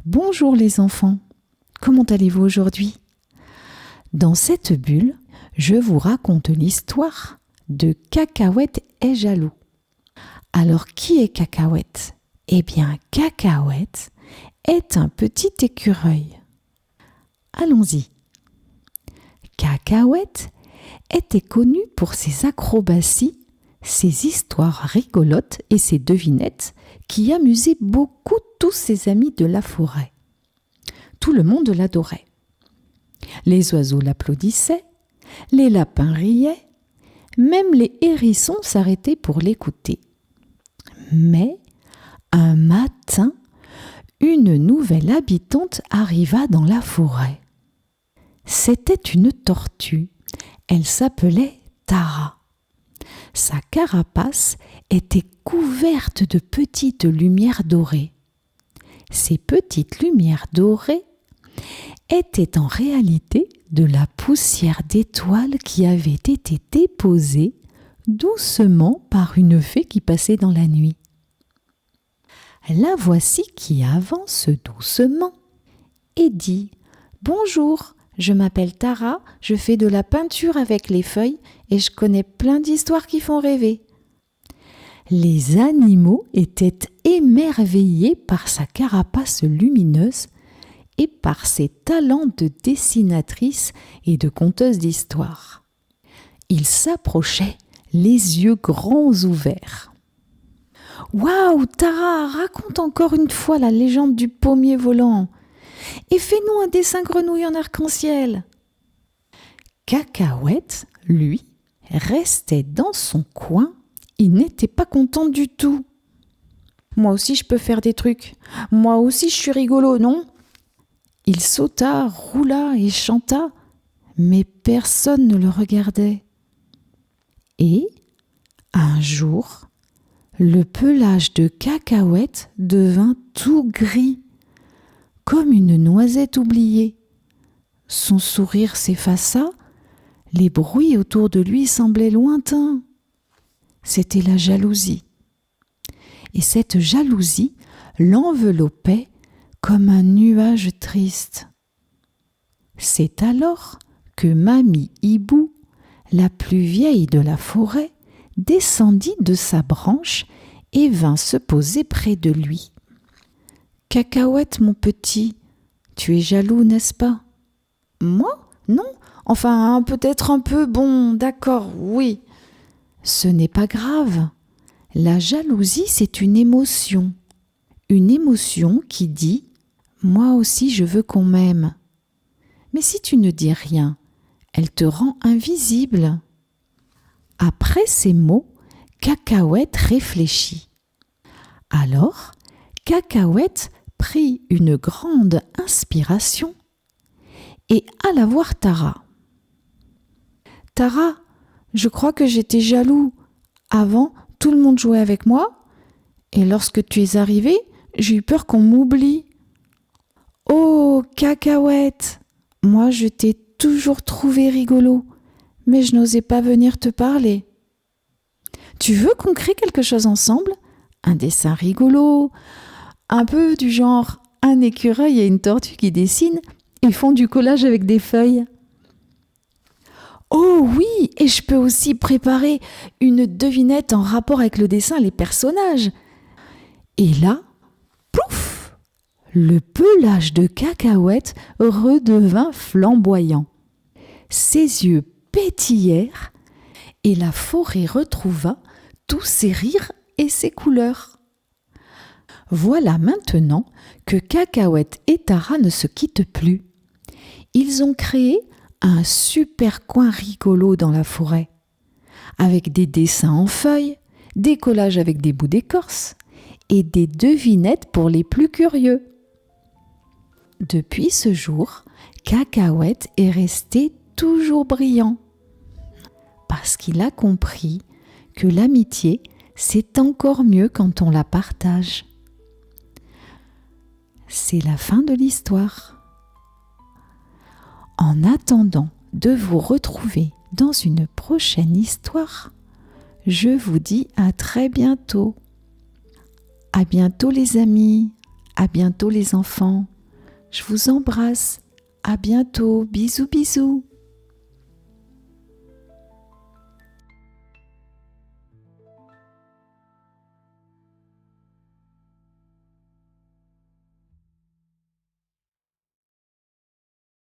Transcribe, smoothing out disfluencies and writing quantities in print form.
Bonjour les enfants, comment allez-vous aujourd'hui? Dans cette bulle, je vous raconte l'histoire de Cacahuète et Jaloux. Alors qui est Cacahuète? Eh bien, Cacahuète est un petit écureuil. Allons-y. Cacahuète était connu pour ses acrobaties, ses histoires rigolotes et ses devinettes qui amusaient beaucoup tous ses amis de la forêt. Tout le monde l'adorait. Les oiseaux l'applaudissaient, les lapins riaient, même les hérissons s'arrêtaient pour l'écouter. Mais un matin, une nouvelle habitante arriva dans la forêt. C'était une tortue. Elle s'appelait Tara. Sa carapace était couverte de petites lumières dorées. Ces petites lumières dorées étaient en réalité de la poussière d'étoiles qui avait été déposée doucement par une fée qui passait dans la nuit. La voici qui avance doucement et dit « Bonjour, je m'appelle Tara, je fais de la peinture avec les feuilles et je connais plein d'histoires qui font rêver. » Les animaux étaient émerveillés par sa carapace lumineuse et par ses talents de dessinatrice et de conteuse d'histoires. Ils s'approchaient, les yeux grands ouverts. « Waouh, Tara, raconte encore une fois la légende du pommier volant et fais-nous un dessin grenouille en arc-en-ciel. » Cacahuète, lui, restait dans son coin. Il n'était pas content du tout. « Moi aussi je peux faire des trucs. Moi aussi je suis rigolo, non ?» Il sauta, roula et chanta, mais personne ne le regardait. Et, un jour, le pelage de Cacahuète devint tout gris, comme une noisette oubliée. Son sourire s'effaça, les bruits autour de lui semblaient lointains. C'était la jalousie. Et cette jalousie l'enveloppait comme un nuage triste. C'est alors que Mamie Hibou, la plus vieille de la forêt, descendit de sa branche et vint se poser près de lui. « Cacahuète, mon petit, tu es jaloux, n'est-ce pas ?»« Moi ? Non ? Enfin, peut-être un peu, bon, d'accord, oui. » « Ce n'est pas grave. La jalousie, c'est une émotion qui dit « Moi aussi, je veux qu'on m'aime. » Mais si tu ne dis rien, elle te rend invisible. Après ces mots, Cacahuète réfléchit. Alors, Cacahuète prit une grande inspiration et alla voir Tara. « Tara, je crois que j'étais jaloux. Avant, tout le monde jouait avec moi et lorsque tu es arrivée, j'ai eu peur qu'on m'oublie. » « Oh, Cacahuète, moi je t'ai toujours trouvé rigolo, mais je n'osais pas venir te parler. Tu veux qu'on crée quelque chose ensemble? Un dessin rigolo, un peu du genre un écureuil et une tortue qui dessinent et font du collage avec des feuilles. » « Oh oui, et je peux aussi préparer une devinette en rapport avec le dessin et les personnages. » Et là, plouf, le pelage de Cacahuète redevint flamboyant. Ses yeux pétillèrent et la forêt retrouva tous ses rires et ses couleurs. Voilà maintenant que Cacahuète et Tara ne se quittent plus. Ils ont créé un super coin rigolo dans la forêt, avec des dessins en feuilles, des collages avec des bouts d'écorce et des devinettes pour les plus curieux. Depuis ce jour, Cacahuète est resté toujours brillant, parce qu'il a compris que l'amitié, c'est encore mieux quand on la partage. C'est la fin de l'histoire. En attendant de vous retrouver dans une prochaine histoire, je vous dis à très bientôt. À bientôt les amis. À bientôt les enfants. Je vous embrasse. À bientôt. Bisous bisous.